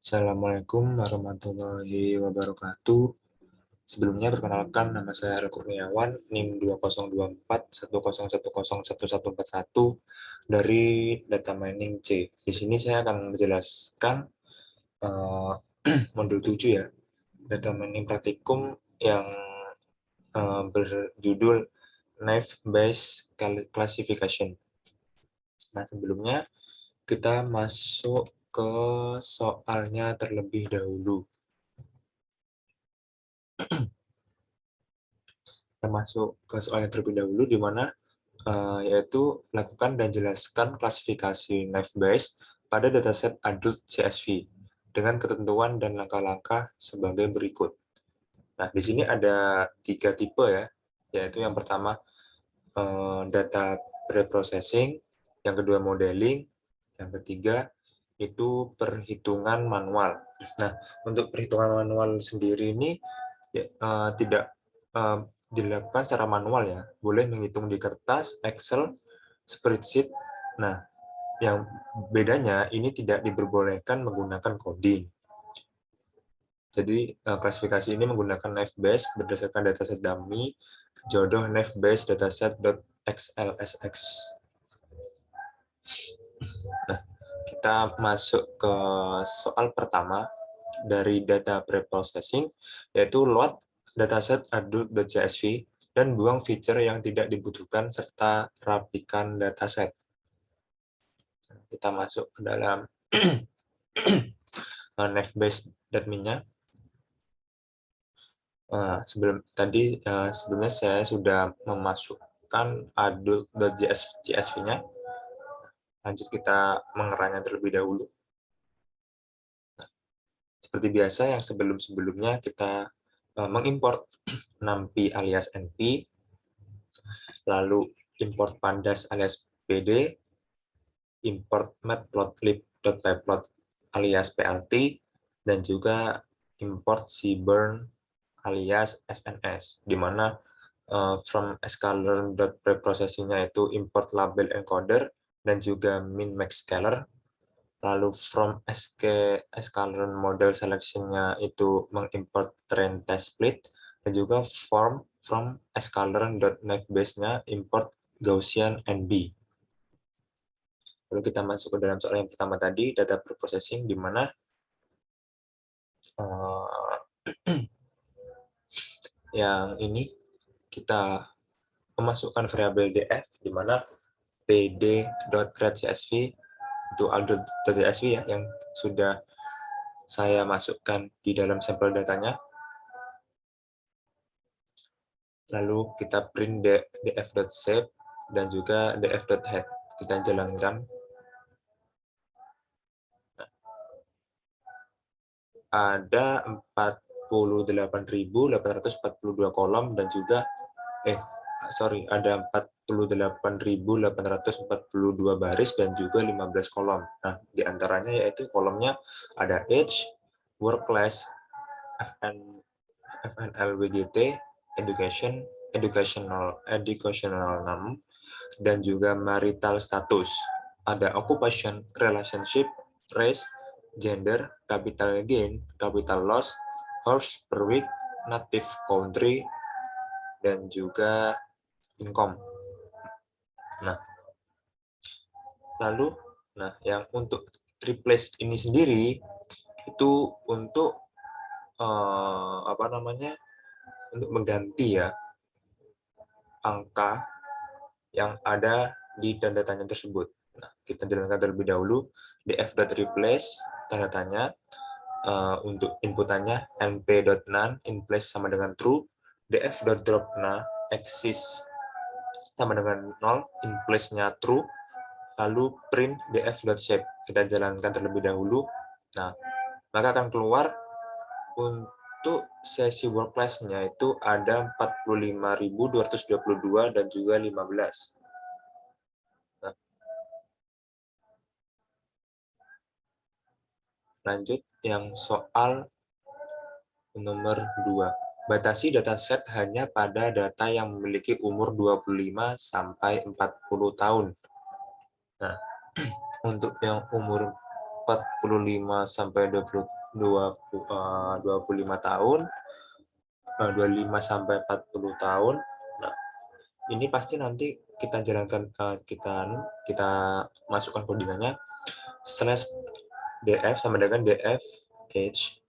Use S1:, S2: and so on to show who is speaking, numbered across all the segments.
S1: Assalamualaikum warahmatullahi wabarakatuh. Sebelumnya perkenalkan nama saya Al Kurniawan, NIM 202410101141 dari Data Mining C. Di sini saya akan menjelaskan uh, modul 7 ya, Data Mining Praktikum yang berjudul Naive Bayes Classification. Nah, sebelumnya kita masuk ke soalnya terlebih dahulu. Kita masuk ke soalnya terlebih dahulu, di mana yaitu lakukan dan jelaskan klasifikasi Naive Bayes pada dataset adult CSV dengan ketentuan dan langkah-langkah sebagai berikut. Nah, di sini ada 3 tipe ya, yaitu yang pertama data preprocessing, yang kedua modeling, yang ketiga itu perhitungan manual. Nah, untuk perhitungan manual sendiri ini ya, tidak dilakukan secara manual ya, boleh menghitung di kertas, Excel, spreadsheet. Nah, yang bedanya ini tidak diperbolehkan menggunakan coding. Jadi klasifikasi ini menggunakan Naive Bayes berdasarkan dataset dummy jodoh Naive Bayes dataset.xlsx. Nah, kita masuk ke soal pertama dari data preprocessing, yaitu load dataset adult.csv dan buang feature yang tidak dibutuhkan serta rapikan dataset. Kita masuk ke dalam Naive Bayes.me-nya. Sebelumnya saya sudah memasukkan adult.csv-nya. Lanjut kita mengeranya terlebih dahulu. Seperti biasa yang sebelum-sebelumnya kita mengimport numpy alias np, lalu import pandas alias pd, import matplotlib.pyplot alias plt, dan juga import cburn alias sns, di mana from sklearn.preprocessing-nya itu import label encoder dan juga min max scaler. Lalu from sklearn model selection-nya itu mengimport train test split, dan juga from sklearn.naivebase-nya import Gaussian NB. Lalu kita masuk ke dalam soal yang pertama tadi, data preprocessing, di mana yang ini kita memasukkan variabel df, di mana pd.readcsv itu adult.csv ya, yang sudah saya masukkan di dalam sampel datanya. Lalu kita print df.shape dan juga df.head. Kita jalankan. Ada 48.842 kolom dan juga ada 48.842 baris dan juga 15 kolom. Nah, di antaranya yaitu kolomnya ada age, work class, FNLWGT, educational name, dan juga marital status. Ada occupation, relationship, race, gender, capital gain, capital loss, horse per week, native country, dan juga income. Nah, lalu yang untuk replace ini sendiri itu untuk untuk mengganti ya angka yang ada di tanda-tanya tersebut. Nah, kita jalankan terlebih dahulu df.replace tanda tanya, untuk inputannya np.none in place sama dengan true, df.dropna exist sama dengan 0, in place-nya true, lalu print df.shape. Kita jalankan terlebih dahulu. Nah, maka akan keluar untuk sesi work class-nya itu ada 45.222 dan juga 15. Nah, lanjut yang soal nomor 2. Batasi dataset hanya pada data yang memiliki umur 25 sampai 40 tahun. Nah, untuk yang umur 45 sampai 25 tahun, 25 sampai 40 tahun. Nah, ini pasti nanti kita jalankan, kita masukkan codingannya /df sama dengan df age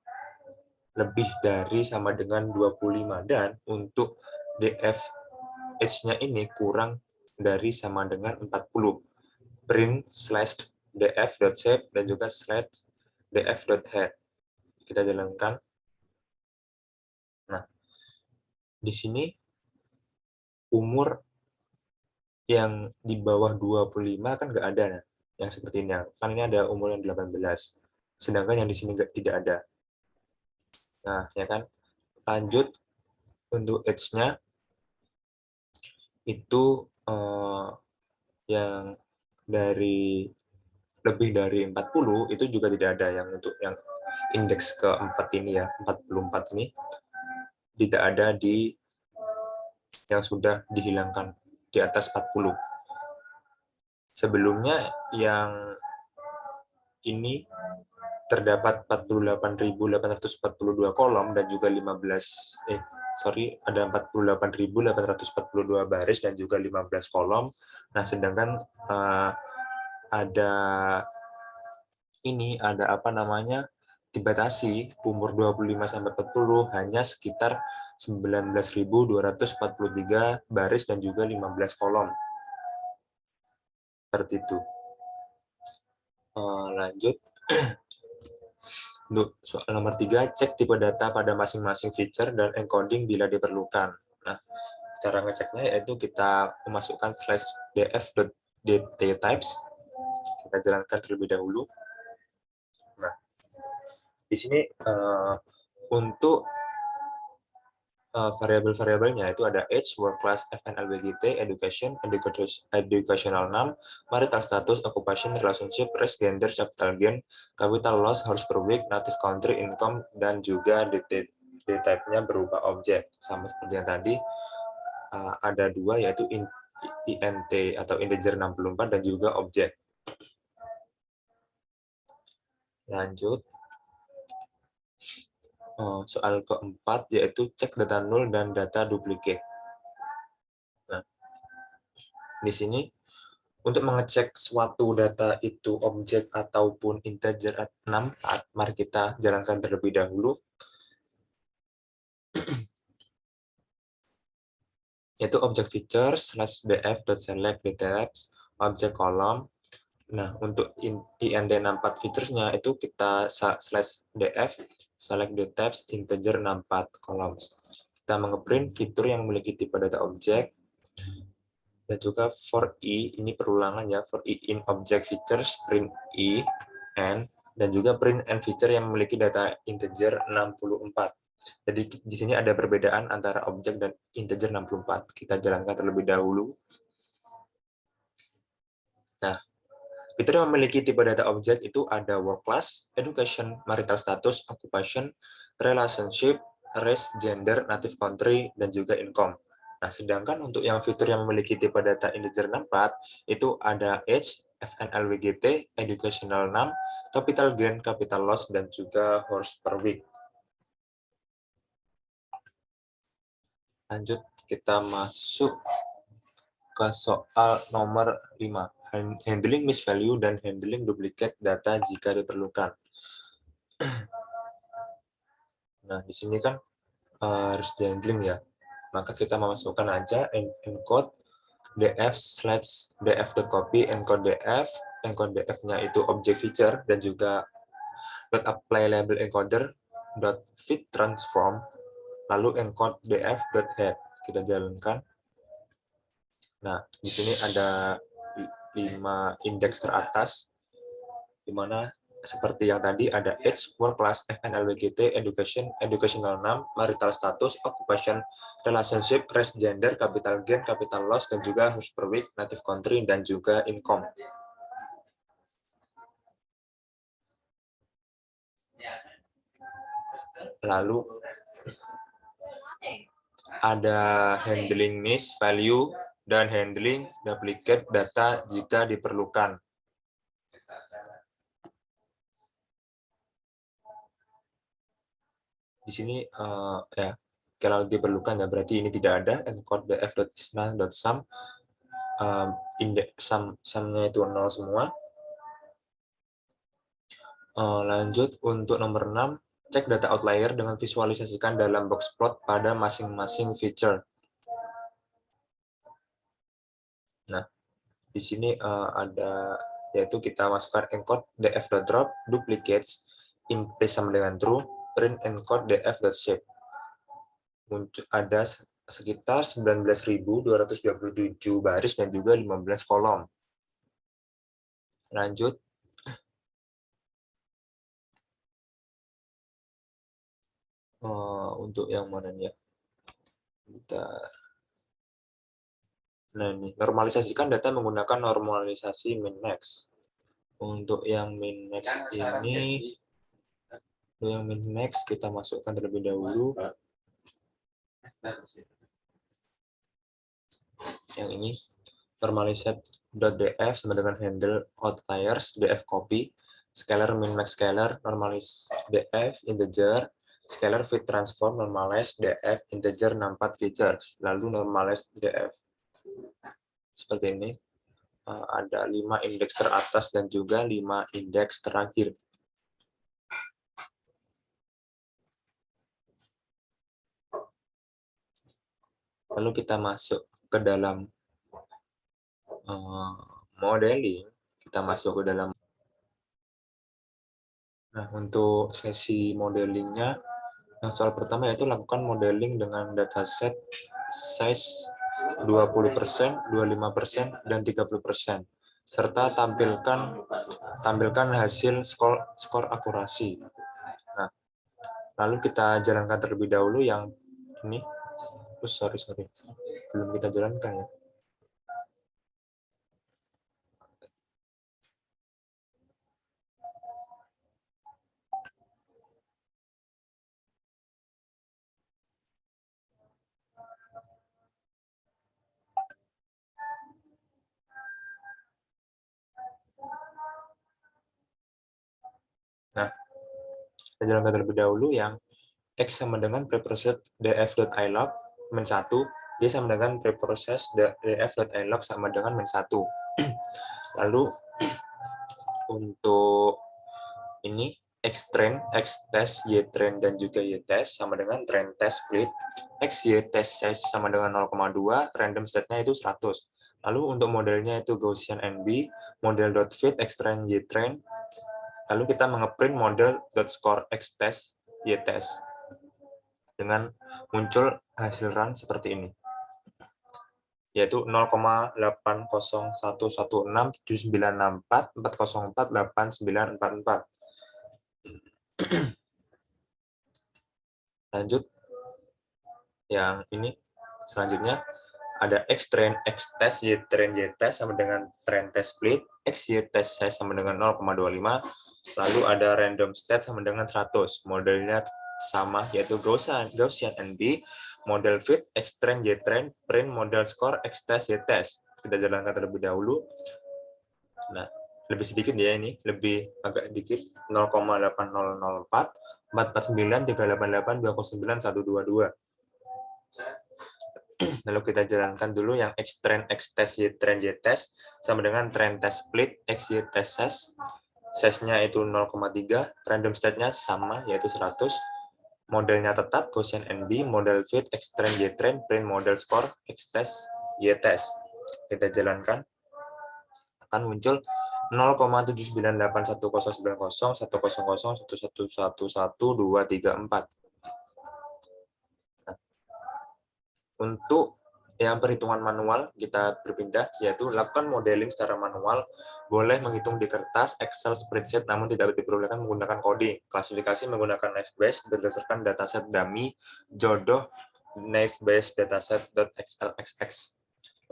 S1: lebih dari sama dengan 25, dan untuk df age-nya ini kurang dari sama dengan 40. Print /df.shape dan juga /df.head. Kita jalankan. Nah, di sini umur yang di bawah 25 kan nggak ada, nah, yang seperti ini. Kan ini ada umur yang 18. Sedangkan yang di sini tidak ada. Nah, ya kan. Lanjut untuk age-nya itu yang dari lebih dari 40 itu juga tidak ada, yang untuk yang indeks keempat ini ya, 44 ini tidak ada di yang sudah dihilangkan di atas 40. Sebelumnya yang ini terdapat 48.842 kolom dan juga ada 48.842 baris dan juga 15 kolom. Nah, sedangkan ada dibatasi umur 25 sampai 40 hanya sekitar 19.243 baris dan juga 15 kolom. Seperti itu. Lanjut. Untuk soal nomor 3, cek tipe data pada masing-masing feature dan encoding bila diperlukan. Nah, cara ngeceknya yaitu kita memasukkan /df.dttypes. Kita jalankan terlebih dahulu. Nah, di sini untuk variabel-variabelnya itu ada age, work class, FNLBGT, education, educational name, marital status, occupation, relationship, race, gender, capital gain, capital loss, horse per week, native country, income, dan juga type-nya berupa objek. Sama seperti yang tadi, ada dua, yaitu int atau integer 64 dan juga objek. Lanjut. Soal keempat yaitu cek data null dan data duplicate. Nah, di sini untuk mengecek suatu data itu objek ataupun integer 64, mari kita jalankan terlebih dahulu. Yaitu objek feature /df.select details, objek kolom. Nah, untuk int64 features-nya itu kita /df select details integer 64 columns. Kita mengeprint fitur yang memiliki tipe data objek, dan juga for i, ini perulangan ya, for i in object features, print i n, dan juga print n feature yang memiliki data integer 64. Jadi di sini ada perbedaan antara objek dan integer 64. Kita jalankan terlebih dahulu. Nah, fitur yang memiliki tipe data objek itu ada work class, education, marital status, occupation, relationship, race, gender, native country, dan juga income. Nah, sedangkan untuk yang fitur yang memiliki tipe data integer 64 itu ada age, FNLWGT, educational name, capital gain, capital loss, dan juga horse per week. Lanjut, kita masuk ke soal nomor 5. Handling misvalue dan handling duplicate data jika diperlukan. Nah, di sini kan harus di-handling ya. Maka kita memasukkan aja encode df/df.copy encode df-nya itu object feature, dan juga .apply label encoder .fit transform, lalu encode df.head. Kita jalankan. Nah, di sini ada 5 indeks teratas, di mana seperti yang tadi ada age, work class, FNLWGT, education, educational name, marital status, occupation, relationship, race, gender, capital gain, capital loss, dan juga horse per week, native country, dan juga income. Lalu ada handling misvalue dan handling duplicate data jika diperlukan. di sini ya kalau diperlukan ya, berarti ini tidak ada. Encode df.isna.sum, indeks sumnya itu 0 semua. Lanjut untuk nomor 6, cek data outlier dengan visualisasikan dalam box plot pada masing-masing feature. Nah, di sini ada, yaitu kita masukkan encode df.drop duplicates in place sama dengan true, print encode df.shape. Muncul ada sekitar 19.227 baris dan juga 15 kolom. Lanjut. Untuk yang mana ya? Bentar. Nah, ini normalisasikan data menggunakan normalisasi min-max. Untuk yang min-max ini, kita masukkan terlebih dahulu. Yang ini normalized.df sama dengan handle outliers df copy, scalar min-max scalar normalis df integer, scalar fit transform normalized df integer 64 features, lalu normalized df. Seperti ini. Ada 5 indeks teratas dan juga 5 indeks terakhir. Lalu kita masuk ke dalam modeling. Kita masuk ke dalam. Nah, untuk sesi modelingnya, yang soal pertama yaitu lakukan modeling dengan dataset size 20%, 25%, dan 30%. Serta tampilkan hasil skor akurasi. Nah, lalu kita jalankan terlebih dahulu yang ini. Sorry. Belum kita jalankan ya. Nah, kita jalankan terlebih dahulu yang X sama dengan preprocess df.ilog min 1, Y sama dengan preprocess df.ilog sama dengan min 1. Lalu untuk ini X-train, X-test, Y-train, dan juga Y-test sama dengan train test split. X, Y-test size sama dengan 0,2, random state-nya itu 100. Lalu untuk modelnya itu Gaussian NB, model.fit, X-train, Y-train. Lalu kita mengeprint model.score X-test, Y-test. Dengan muncul hasil run seperti ini. Yaitu 0,801167964404894. Lanjut yang ini, selanjutnya ada X-train, X-test, Y-train, Y-test sama dengan train test split, X, Y-test size sama dengan 0,25, lalu ada random state sama dengan 100, modelnya sama yaitu Gaussian NB, model fit, X-train, Y-train, print model score, X-test, Y-test. Kita jalankan terlebih dahulu. Nah, lebih sedikit ya ini, lebih agak dikit, 0,8004, 449, 388, 209, 122. Lalu kita jalankan dulu yang X-train, X-test, Y-train, Y-test sama dengan train test split, X, Y-test size-nya itu 0,3, random state-nya sama yaitu 100, modelnya tetap Gaussian NB, model fit, X-train, Y-train, print model score, X-test, Y-test. Kita jalankan, akan muncul 0,798190101111111234. Untuk yang perhitungan manual, kita berpindah, yaitu lakukan modeling secara manual, boleh menghitung di kertas, Excel, spreadsheet, namun tidak diperbolehkan menggunakan coding. Klasifikasi menggunakan naive Bayes berdasarkan dataset dummy, jodoh naive Bayes dataset.xlxx.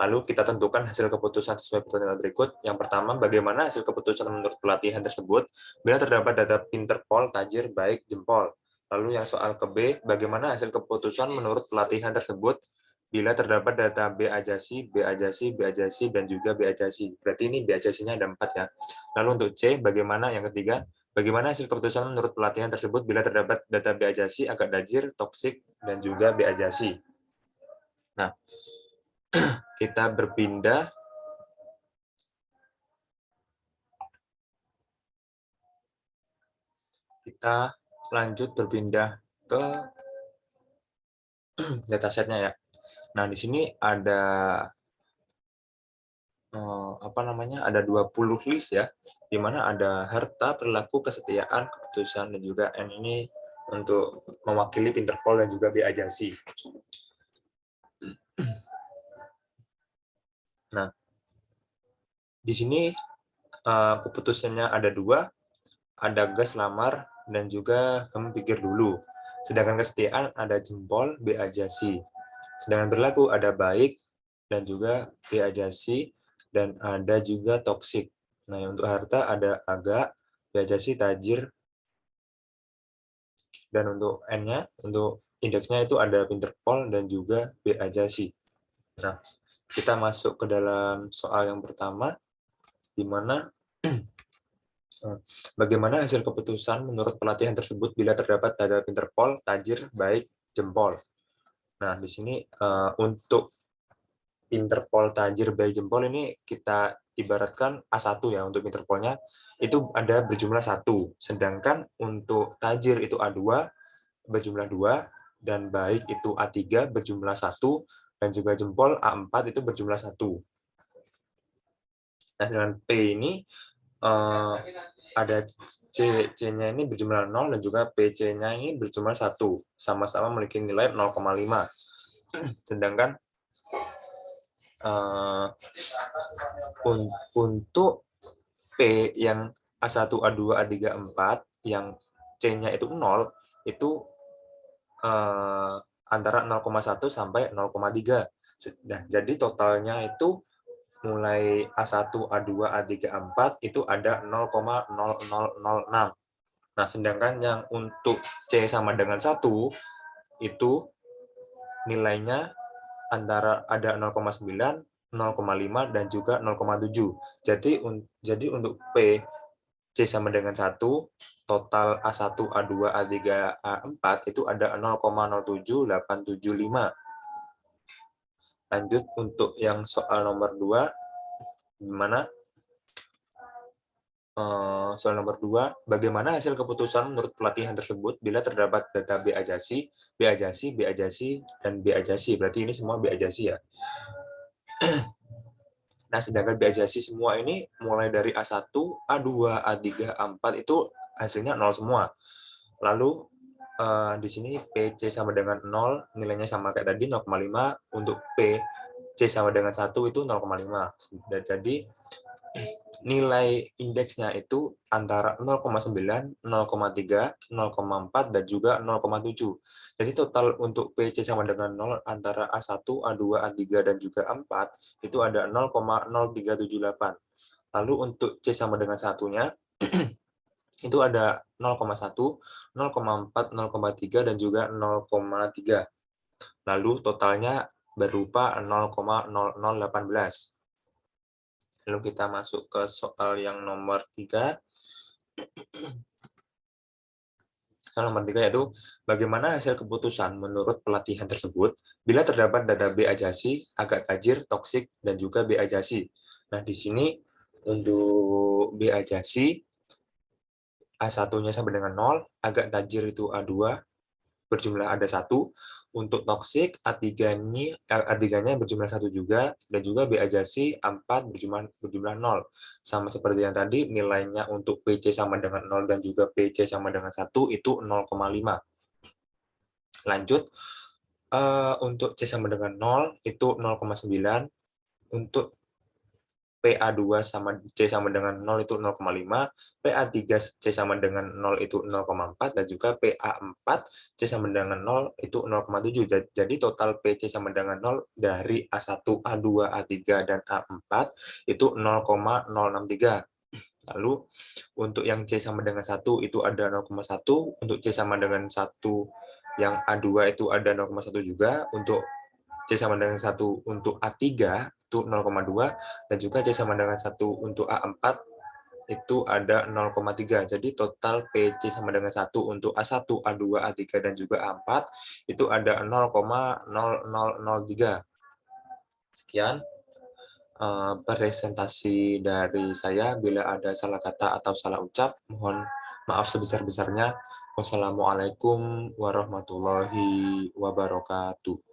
S1: Lalu kita tentukan hasil keputusan sesuai pertanyaan berikut. Yang pertama, bagaimana hasil keputusan menurut pelatihan tersebut bila terdapat data interpol, tajir, baik, jempol. Lalu yang soal ke B, bagaimana hasil keputusan menurut pelatihan tersebut bila terdapat data B ajasi, B ajasi, B ajasi, dan juga B ajasi. Berarti ini B ajasinya ada 4 ya. Lalu untuk C, bagaimana yang ketiga, Bagaimana hasil keputusan menurut pelatihan tersebut bila terdapat data B Ajasi, agak dajir, toksik, dan juga B Ajasi? Nah, kita berpindah kita lanjut berpindah ke datasetnya ya. Nah, di sini ada ada 20 list ya, di mana ada harta, perilaku, kesetiaan, keputusan, dan juga N ini untuk mewakili Interpol dan juga B Ajasi. Nah, di sini keputusannya ada 2, ada gas, lamar, dan juga kamu pikir dulu. Sedangkan kesetiaan ada jempol, B Ajasi. Sedangkan berlaku ada baik dan juga B Ajasi, dan ada juga toksik. Nah, untuk harta ada agak, B Ajasi, tajir, dan untuk N-nya, untuk indeksnya itu ada Interpol dan juga B Ajasi. Nah, kita masuk ke dalam soal yang pertama, di mana bagaimana hasil keputusan menurut pelatihan tersebut bila terdapat data Interpol, tajir, baik, jempol. Nah, di sini untuk Interpol, tajir, baik, jempol ini kita ibaratkan A1 ya untuk Interpolnya, itu ada berjumlah 1. Sedangkan untuk tajir itu A2 berjumlah 2, dan baik itu A3 berjumlah 1, dan juga jempol A4 itu berjumlah 1. Nah, sedangkan P ini ada C-nya ini berjumlah 0 dan juga PC-nya ini berjumlah 1, sama-sama memiliki nilai 0,5. Sedangkan untuk P yang A1, A2, A3, A4 yang C-nya itu 0 itu antara 0,1 sampai 0,3. Nah, jadi totalnya itu mulai A1, A2, A3, A4 itu ada 0,0006. Nah, sedangkan yang untuk C sama dengan 1 itu nilainya antara ada 0,9, 0,5, dan juga 0,7. Jadi untuk P C sama dengan 1, total A1, A2, A3, A4 itu ada 0,07875. Lanjut untuk yang soal nomor 2, gimana? Soal nomor 2, bagaimana hasil keputusan menurut pelatihan tersebut bila terdapat data B Ajasi, B Ajasi, B Ajasi, dan B Ajasi. Berarti ini semua B Ajasi ya. Nah, sedangkan B Ajasi semua ini mulai dari A1, A2, A3, A4 itu hasilnya 0 semua. Lalu di sini PC sama dengan 0, nilainya sama kayak tadi 0,5. Untuk P C sama dengan 1 itu 0,5. Jadi nilai indeksnya itu antara 0,9, 0,3, 0,4, dan juga 0,7. Jadi total untuk PC sama dengan 0 antara A1, A2, A3, dan juga A4 itu ada 0,0378. Lalu untuk C sama dengan satunya itu ada 0,1, 0,4, 0,3, dan juga 0,3. Lalu totalnya berupa 0,0018. Lalu kita masuk ke soal yang nomor 3. Soal nomor 3 yaitu, bagaimana hasil keputusan menurut pelatihan tersebut bila terdapat data B Ajasi, agak tajir, toksik, dan juga B Ajasi. Nah, di sini untuk B Ajasi, A1-nya sama dengan 0, agak tajir itu A2, berjumlah ada 1, untuk toksik A3-nya berjumlah 1 juga, dan juga B Ajasi A4 berjumlah 0. Sama seperti yang tadi, nilainya untuk PC sama dengan 0 dan juga PC sama dengan 1 itu 0,5. Lanjut, untuk C sama dengan 0 itu 0,9, untuk PA2 sama C sama dengan 0 itu 0,5, PA3 C sama dengan 0 itu 0,4, dan juga PA4 C sama dengan 0 itu 0,7. Jadi total PC sama dengan 0 dari A1, A2, A3, dan A4 itu 0,063. Lalu untuk yang C sama dengan 1 itu ada 0,1, untuk C sama dengan 1 yang A2 itu ada 0,1 juga, untuk C sama dengan 1 untuk A3 itu 0,2, dan juga C sama dengan 1 untuk A4 itu ada 0,3. Jadi total PC sama dengan 1 untuk A1, A2, A3, dan juga A4 itu ada 0,0003. Sekian presentasi dari saya. Bila ada salah kata atau salah ucap, mohon maaf sebesar-besarnya. Wassalamualaikum warahmatullahi wabarakatuh.